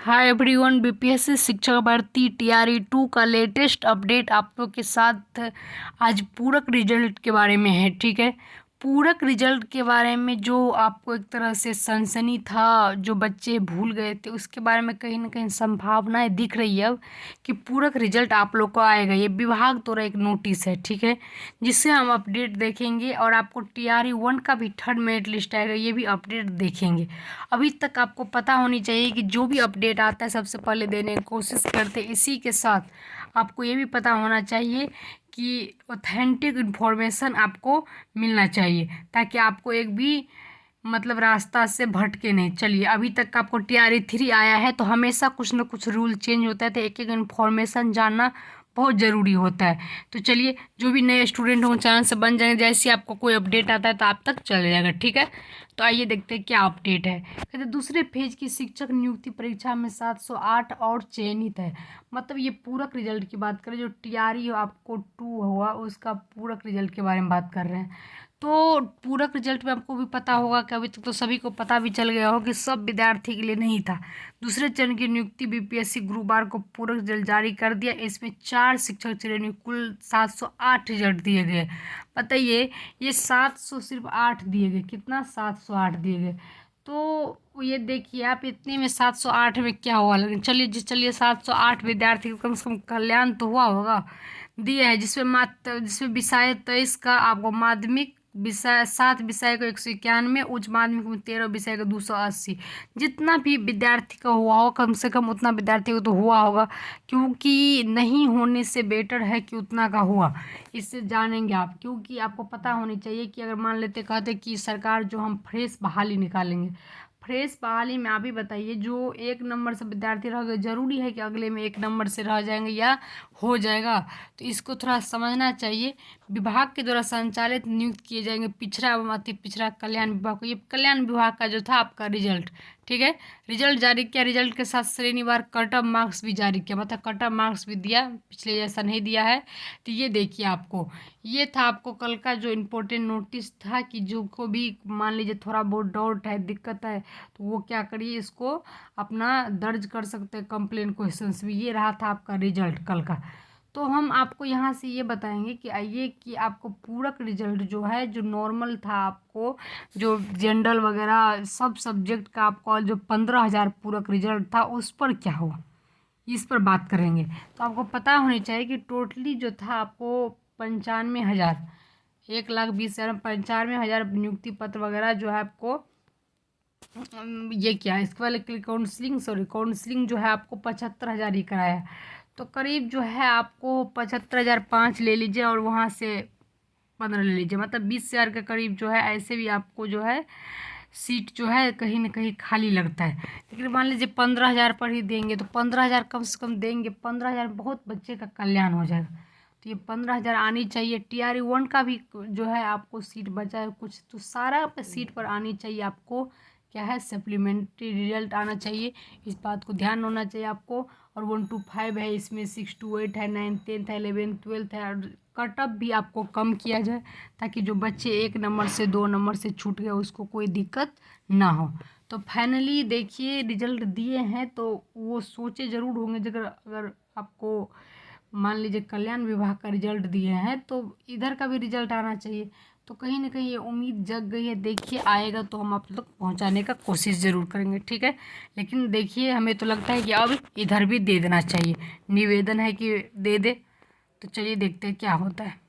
Hi everyone, BPSC शिक्षक भर्ती TRE 2 का लेटेस्ट अपडेट आप लोग के साथ आज पूरक रिजल्ट के बारे में है। ठीक है, पूरक रिजल्ट के बारे में जो आपको एक तरह से सनसनी था, जो बच्चे भूल गए थे, उसके बारे में कहीं ना कहीं संभावनाएं दिख रही है अब कि पूरक रिजल्ट आप लोग को आएगा। ये विभाग द्वारा एक नोटिस है, ठीक है, जिससे हम अपडेट देखेंगे और आपको टीआरई 1 का भी थर्ड मेरिट लिस्ट आएगा, ये भी अपडेट देखेंगे। अभी तक आपको पता होनी चाहिए कि जो भी अपडेट आता है सबसे पहले देने की कोशिश करते हैं। इसी के साथ आपको ये भी पता होना चाहिए कि ऑथेंटिक इन्फॉर्मेशन आपको मिलना चाहिए, ताकि आपको एक भी रास्ता से भटके नहीं। चलिए, अभी तक आपको टीआरई 3 आया है तो हमेशा कुछ ना कुछ रूल चेंज होता है, तो एक एक इन्फॉर्मेशन जानना बहुत ज़रूरी होता है। तो चलिए, जो भी नए स्टूडेंट हों चैनल से बन जाएंगे, जैसे आपको कोई अपडेट आता है तो आप तक चल जाएगा। ठीक है, तो आइए देखते हैं क्या अपडेट है। कहते दूसरे फेज की शिक्षक नियुक्ति परीक्षा में 708 और चयनित है। ये पूरक रिजल्ट की बात करें, जो टीआरई आपको 2 हुआ उसका पूरक रिजल्ट के बारे में बात कर रहे हैं। तो पूरक रिजल्ट में आपको भी पता होगा कि अभी तक तो सभी को पता भी चल गया होगा कि सब विद्यार्थी के लिए नहीं था। दूसरे चरण की नियुक्ति बीपीएससी गुरुवार को पूरक रिजल्ट जारी कर दिया। इसमें 4 शिक्षक चयनित, कुल 708 रिजल्ट दिए गए। बताइए, ये 700 सिर्फ 8 दिए गए, कितना 708 दिए गए। तो ये देखिए आप, इतने में 708 में क्या हुआ। लेकिन चलिए 708 विद्यार्थी को कम से कम कल्याण तो हुआ होगा, दिया है। जिसमें विषय 23 का आपको माध्यमिक विषय, 7 विषय को 191, उच्च माध्यमिक में 13 विषय का 280। जितना भी विद्यार्थी का हुआ हो, कम से कम उतना विद्यार्थी को तो हुआ होगा, क्योंकि नहीं होने से बेटर है कि उतना का हुआ। इससे जानेंगे आप, क्योंकि आपको पता होनी चाहिए कि अगर मान लेते कहते कि सरकार जो हम फ्रेश बहाली निकालेंगे, फ्रेश बहाली में आप ही बताइए, जो 1 नंबर से विद्यार्थी रह गए, जरूरी है कि अगले में 1 नंबर से रह जाएंगे या हो जाएगा। तो इसको थोड़ा समझना चाहिए। विभाग के द्वारा संचालित नियुक्त किए जाएंगे पिछड़ा एवं अति पिछड़ा कल्याण विभाग को। ये कल्याण विभाग का जो था आपका रिजल्ट, ठीक है, रिजल्ट जारी किया। रिजल्ट के साथ श्रेणीवार कट ऑफ मार्क्स भी जारी किया, कट ऑफ मार्क्स भी दिया, पिछले जैसा नहीं दिया है। तो ये देखिए, आपको ये था आपको कल का जो इम्पोर्टेंट नोटिस था कि जो को भी मान लीजिए थोड़ा बहुत डाउट है, दिक्कत है, तो वो क्या करिए, इसको अपना दर्ज कर सकते हैं कंप्लेन क्वेश्चंस भी। ये रहा था आपका रिजल्ट कल का। तो हम आपको यहाँ से ये बताएंगे कि आइए कि आपको पूरक रिजल्ट जो है, जो नॉर्मल था, आपको जो जनरल वगैरह सब सब्जेक्ट का आपको जो 15,000 पूरक रिजल्ट था, उस पर क्या हुआ, इस पर बात करेंगे। तो आपको पता होनी चाहिए कि टोटली जो था आपको 95,000, 1,20,000, 95,000 नियुक्ति पत्र वगैरह जो है आपको ये क्या है, इसके वाले काउंसलिंग जो है आपको 75,000 ही कराया। तो करीब जो है आपको 75,005 ले लीजिए और वहाँ से 15 ले लीजिए, 20,000 के करीब जो है ऐसे भी आपको जो है सीट जो है कहीं ना कहीं खाली लगता है। लेकिन मान लीजिए 15,000 पर ही देंगे, तो 15,000 कम से कम देंगे, 15,000 बहुत बच्चे का कल्याण हो जाएगा। तो ये 15,000 आनी चाहिए। टीआरई 1 का भी जो है आपको सीट बचा है कुछ, तो सारा पे सीट पर आनी चाहिए। आपको क्या है, सप्लीमेंट्री रिजल्ट आना चाहिए, इस बात को ध्यान होना चाहिए आपको। और 1 to 5 है, इसमें 6 to 8 है, 9th 10th है, 11th 12th है। और कट ऑफ भी आपको कम किया जाए, ताकि जो बच्चे 1 नंबर से 2 नंबर से छूट गए उसको कोई दिक्कत ना हो। तो फाइनली देखिए, रिजल्ट दिए हैं तो वो सोचे ज़रूर होंगे, अगर आपको मान लीजिए कल्याण विभाग का रिजल्ट दिए हैं तो इधर का भी रिजल्ट आना चाहिए। तो कहीं ना कहीं ये उम्मीद जग गई है। देखिए, आएगा तो हम आप तक पहुंचाने का कोशिश ज़रूर करेंगे, ठीक है। लेकिन देखिए, हमें तो लगता है कि अब इधर भी दे देना चाहिए, निवेदन है कि दे दे। तो चलिए देखते हैं क्या होता है।